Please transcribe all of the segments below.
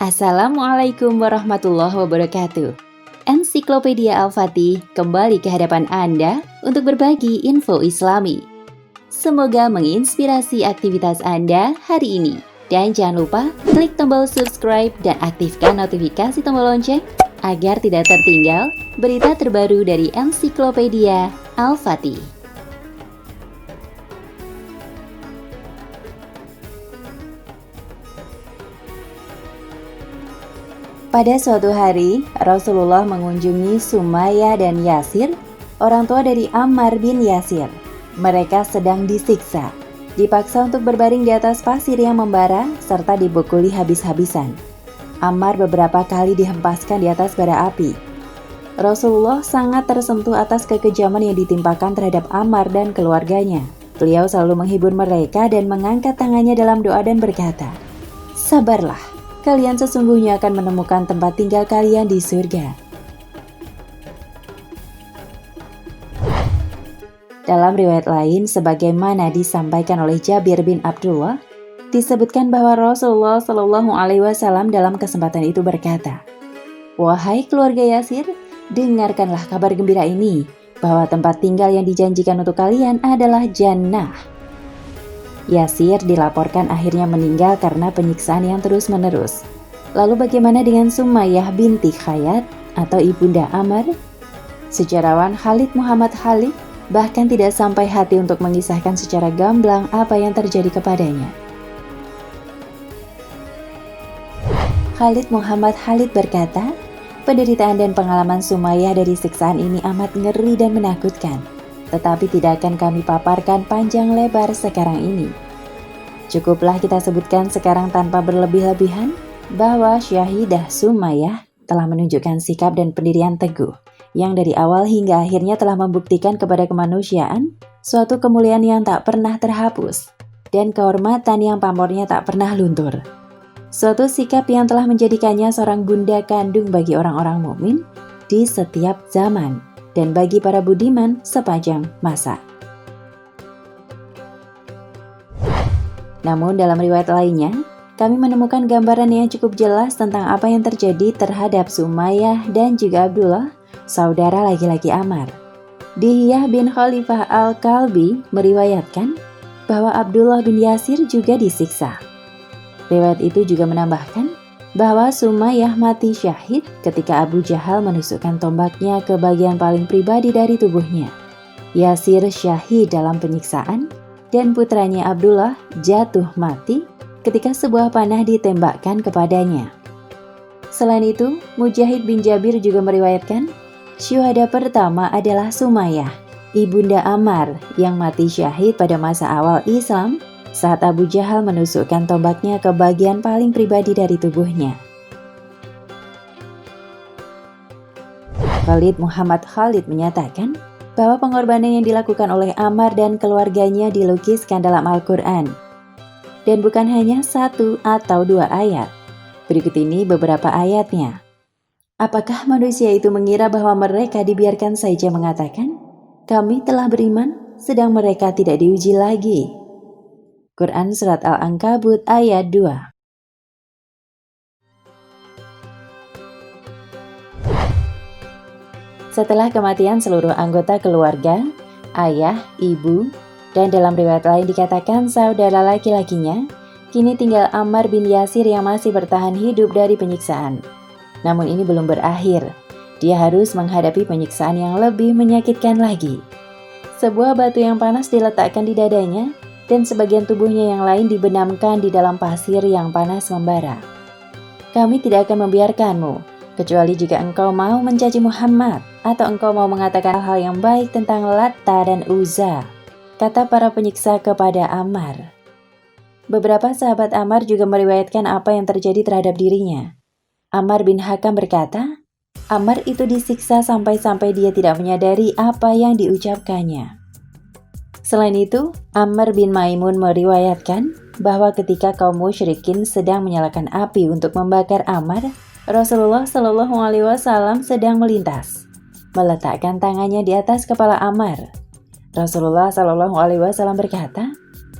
Assalamualaikum warahmatullahi wabarakatuh. Ensiklopedia Al-Fatih kembali ke hadapan Anda untuk berbagi info Islami. Semoga menginspirasi aktivitas Anda hari ini. Dan jangan lupa klik tombol subscribe dan aktifkan notifikasi tombol lonceng agar tidak tertinggal berita terbaru dari Ensiklopedia Al-Fatih. Pada suatu hari, Rasulullah mengunjungi Sumayyah dan Yasir, orang tua dari Ammar bin Yasir. Mereka sedang disiksa, dipaksa untuk berbaring di atas pasir yang membara, serta dibekuli habis-habisan. Ammar beberapa kali dihempaskan di atas bara api. Rasulullah sangat tersentuh atas kekejaman yang ditimpakan terhadap Ammar dan keluarganya. Beliau selalu menghibur mereka dan mengangkat tangannya dalam doa dan berkata, "Sabarlah. Kalian sesungguhnya akan menemukan tempat tinggal kalian di surga." Dalam riwayat lain, sebagaimana disampaikan oleh Jabir bin Abdullah, disebutkan bahwa Rasulullah Shallallahu Alaihi Wasallam dalam kesempatan itu berkata, "Wahai keluarga Yasir, dengarkanlah kabar gembira ini, bahwa tempat tinggal yang dijanjikan untuk kalian adalah jannah." Yasir dilaporkan akhirnya meninggal karena penyiksaan yang terus-menerus. Lalu bagaimana dengan Sumayyah binti Khayyat atau ibunda Ammar? Sejarawan Khalid Muhammad Khalid bahkan tidak sampai hati untuk mengisahkan secara gamblang apa yang terjadi kepadanya. Khalid Muhammad Khalid berkata, "Penderitaan dan pengalaman Sumayyah dari siksaan ini amat ngeri dan menakutkan. Tetapi tidak akan kami paparkan panjang lebar sekarang ini. Cukuplah kita sebutkan sekarang tanpa berlebih-lebihan bahwa Syahidah Sumayyah telah menunjukkan sikap dan pendirian teguh yang dari awal hingga akhirnya telah membuktikan kepada kemanusiaan suatu kemuliaan yang tak pernah terhapus dan kehormatan yang pamornya tak pernah luntur. Suatu sikap yang telah menjadikannya seorang bunda kandung bagi orang-orang mukmin di setiap zaman dan bagi para budiman sepanjang masa." Namun dalam riwayat lainnya, kami menemukan gambaran yang cukup jelas tentang apa yang terjadi terhadap Sumayyah dan juga Abdullah, saudara laki-laki Ammar. Dihiyah bin Khalifah Al-Kalbi meriwayatkan bahwa Abdullah bin Yasir juga disiksa. Riwayat itu juga menambahkan bahwa Sumayyah mati syahid ketika Abu Jahal menusukkan tombaknya ke bagian paling pribadi dari tubuhnya. Yasir syahid dalam penyiksaan, dan putranya Abdullah jatuh mati ketika sebuah panah ditembakkan kepadanya. Selain itu, Mujahid bin Jabir juga meriwayatkan, syuhada pertama adalah Sumayyah, ibunda Ammar yang mati syahid pada masa awal Islam saat Abu Jahal menusukkan tombaknya ke bagian paling pribadi dari tubuhnya. Khalid Muhammad Khalid menyatakan bahwa pengorbanan yang dilakukan oleh Ammar dan keluarganya dilukiskan dalam Al-Quran. Dan bukan hanya 1 atau 2 ayat. Berikut ini beberapa ayatnya. Apakah manusia itu mengira bahwa mereka dibiarkan saja mengatakan, "Kami telah beriman," sedang mereka tidak diuji lagi? Quran Surat Al-Ankabut ayat 2. Setelah kematian seluruh anggota keluarga, ayah, ibu, dan dalam riwayat lain dikatakan saudara laki-lakinya, kini tinggal Ammar bin Yasir yang masih bertahan hidup dari penyiksaan. Namun ini belum berakhir. Dia harus menghadapi penyiksaan yang lebih menyakitkan lagi. Sebuah batu yang panas diletakkan di dadanya, dan sebagian tubuhnya yang lain dibenamkan di dalam pasir yang panas membara. "Kami tidak akan membiarkanmu, kecuali jika engkau mau mencaci Muhammad, atau engkau mau mengatakan hal yang baik tentang Latta dan Uzza," kata para penyiksa kepada Ammar. Beberapa sahabat Ammar juga meriwayatkan apa yang terjadi terhadap dirinya. Ammar bin Hakam berkata, Ammar itu disiksa sampai-sampai dia tidak menyadari apa yang diucapkannya. Selain itu, Ammar bin Maimun meriwayatkan bahwa ketika kaum musyrikin sedang menyalakan api untuk membakar Ammar, Rasulullah Shallallahu Alaihi Wasallam sedang melintas, meletakkan tangannya di atas kepala Ammar. Rasulullah Shallallahu Alaihi Wasallam berkata,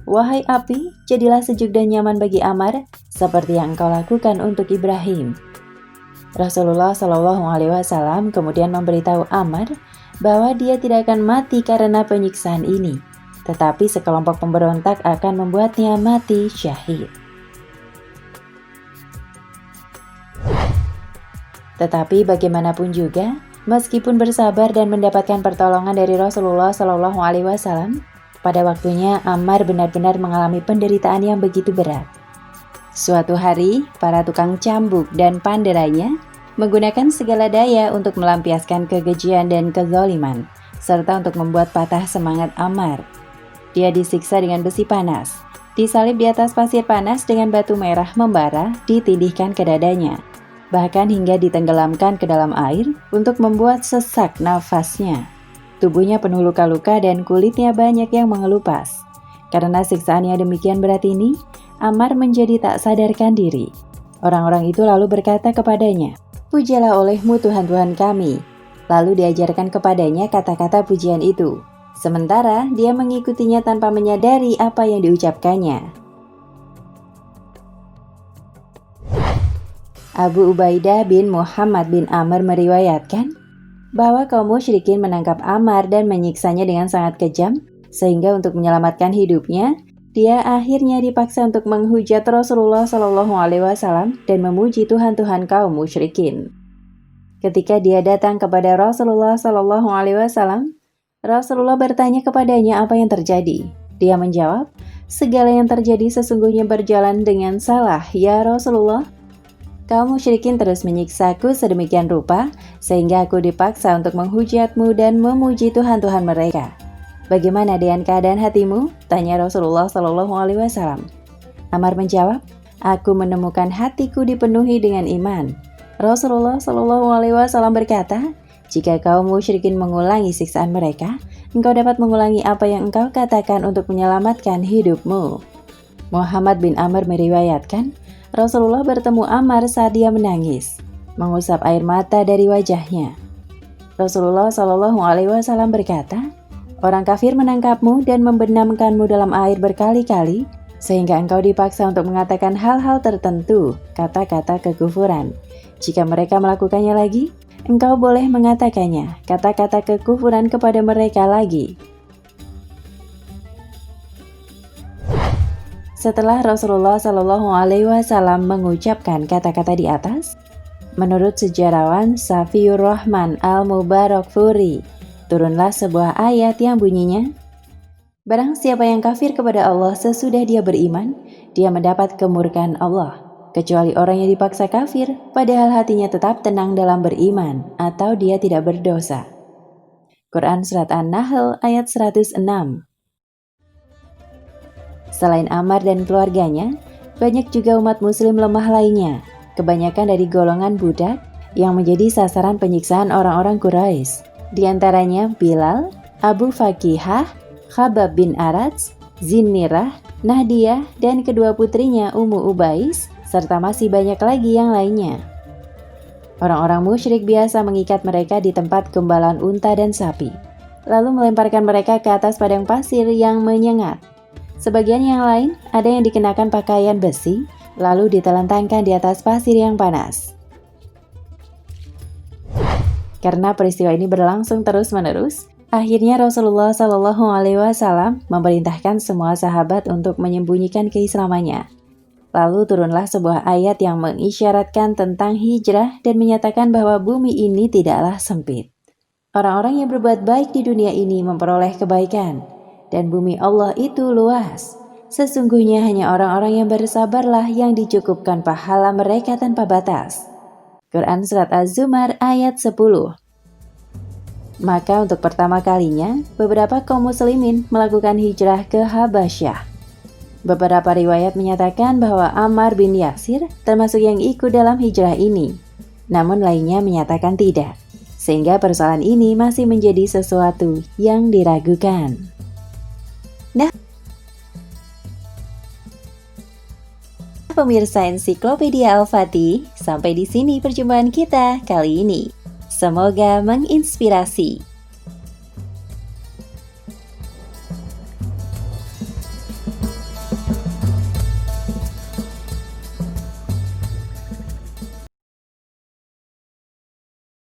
Wahai api, jadilah sejuk dan nyaman bagi Ammar, seperti yang engkau lakukan untuk Ibrahim. Rasulullah Shallallahu Alaihi Wasallam kemudian memberitahu Ammar bahwa dia tidak akan mati karena penyiksaan ini, tetapi sekelompok pemberontak akan membuatnya mati syahid. Tetapi bagaimanapun juga, meskipun bersabar dan mendapatkan pertolongan dari Rasulullah Shallallahu Alaihi Wasallam, pada waktunya Ammar benar-benar mengalami penderitaan yang begitu berat. Suatu hari, para tukang cambuk dan panderanya menggunakan segala daya untuk melampiaskan kekejian dan kezaliman, serta untuk membuat patah semangat Ammar. Dia disiksa dengan besi panas, disalib di atas pasir panas dengan batu merah membara ditindihkan ke dadanya, bahkan hingga ditenggelamkan ke dalam air untuk membuat sesak nafasnya. Tubuhnya penuh luka-luka dan kulitnya banyak yang mengelupas. Karena siksaan yang demikian berat ini, Ammar menjadi tak sadarkan diri. Orang-orang itu lalu berkata kepadanya, "Pujilah olehmu Tuhan-Tuhan kami." Lalu diajarkan kepadanya kata-kata pujian itu. Sementara dia mengikutinya tanpa menyadari apa yang diucapkannya. Abu Ubaidah bin Muhammad bin Amr meriwayatkan bahwa kaum musyrikin menangkap Ammar dan menyiksanya dengan sangat kejam, sehingga untuk menyelamatkan hidupnya, dia akhirnya dipaksa untuk menghujat Rasulullah Shallallahu Alaihi Wasallam dan memuji Tuhan-Tuhan kaum musyrikin. Ketika dia datang kepada Rasulullah Shallallahu Alaihi Wasallam, Rasulullah bertanya kepadanya apa yang terjadi. Dia menjawab, "Segala yang terjadi sesungguhnya berjalan dengan salah, ya Rasulullah. Kaum musyrikin terus menyiksaku sedemikian rupa, sehingga aku dipaksa untuk menghujatmu dan memuji Tuhan-Tuhan mereka. Bagaimana dengan keadaan hatimu?" tanya Rasulullah Shallallahu Alaihi Wasallam. Ammar menjawab, "Aku menemukan hatiku dipenuhi dengan iman." Rasulullah Shallallahu Alaihi Wasallam berkata, "Jika kaum musyrikin mengulangi siksaan mereka, engkau dapat mengulangi apa yang engkau katakan untuk menyelamatkan hidupmu." Muhammad bin Amr meriwayatkan, Rasulullah bertemu Ammar saat dia menangis, mengusap air mata dari wajahnya. Rasulullah Shallallahu Alaihi Wasallam berkata, "Orang kafir menangkapmu dan membenamkanmu dalam air berkali-kali, sehingga engkau dipaksa untuk mengatakan hal-hal tertentu, kata-kata kekufuran. Jika mereka melakukannya lagi, engkau boleh mengatakannya, kata-kata kekufuran kepada mereka lagi." Setelah Rasulullah Shallallahu Alaihi Wasallam mengucapkan kata-kata di atas, menurut sejarawan Safiyur Rahman Al-Mubarakfuri, turunlah sebuah ayat yang bunyinya, "Barang siapa yang kafir kepada Allah sesudah dia beriman, dia mendapat kemurkaan Allah, kecuali orang yang dipaksa kafir, padahal hatinya tetap tenang dalam beriman, atau dia tidak berdosa." Quran Surat An-Nahl ayat 106. Selain Ammar dan keluarganya, banyak juga umat muslim lemah lainnya, kebanyakan dari golongan budak yang menjadi sasaran penyiksaan orang-orang Quraisy. Di antaranya Bilal, Abu Fakihah, Khabab bin Arats, Zinnirah, Nahdiyah, dan kedua putrinya Ummu Ubais, serta masih banyak lagi yang lainnya. Orang-orang musyrik biasa mengikat mereka di tempat gembalaan unta dan sapi, lalu melemparkan mereka ke atas padang pasir yang menyengat. Sebagian yang lain ada yang dikenakan pakaian besi, lalu ditelentangkan di atas pasir yang panas. Karena peristiwa ini berlangsung terus-menerus, akhirnya Rasulullah Shallallahu Alaihi Wasallam memerintahkan semua sahabat untuk menyembunyikan keislamannya. Lalu turunlah sebuah ayat yang mengisyaratkan tentang hijrah dan menyatakan bahwa bumi ini tidaklah sempit. Orang-orang yang berbuat baik di dunia ini memperoleh kebaikan, dan bumi Allah itu luas. Sesungguhnya hanya orang-orang yang bersabarlah yang dicukupkan pahala mereka tanpa batas. Quran Surat Az-Zumar ayat 10. Maka untuk pertama kalinya, beberapa kaum muslimin melakukan hijrah ke Habasyah. Beberapa riwayat menyatakan bahwa Ammar bin Yasir termasuk yang ikut dalam hijrah ini. Namun lainnya menyatakan tidak, sehingga persoalan ini masih menjadi sesuatu yang diragukan. Pemirsa Ensiklopedia Al-Fatih, sampai di sini perjumpaan kita kali ini. Semoga menginspirasi.